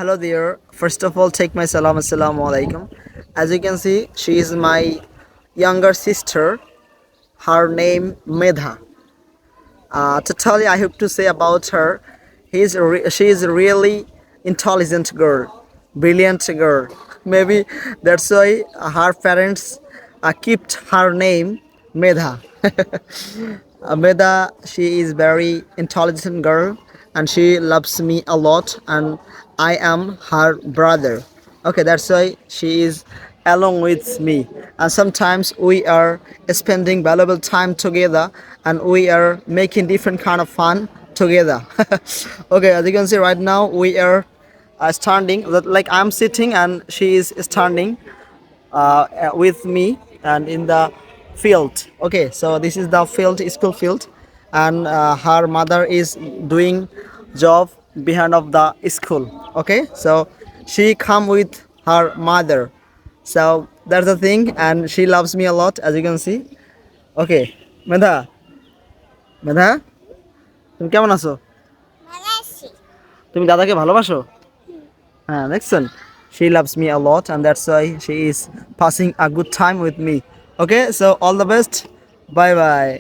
Hello there. First of all, take my salam. Assalamu alaikum. As you can see, she is my younger sister. Her name Medha. To tell you, I have to say about her. She is a really intelligent girl, brilliant girl. Maybe that's why her parents kept her name Medha. Medha, she is very intelligent girl and she loves me a lot and I am her brother. Okay, that's why she is along with me and sometimes we are spending valuable time together and we are making different kind of fun together. Okay, as you can see right now we are standing like I'm sitting and she is standing with me and in the field. Okay, so this is the field, school field, and her mother is doing job behind of the school. Okay, so she come with her mother, so that's the thing and she loves me a lot, as you can see. Okay, মেধা, মেধা, তুমি কেমন আছো? তুমি দাদাকে ভালোবাসো? হ্যাঁ, দেখছেন? She loves me a lot and that's why she is passing a good time with me. Okay, so all the best. Bye bye.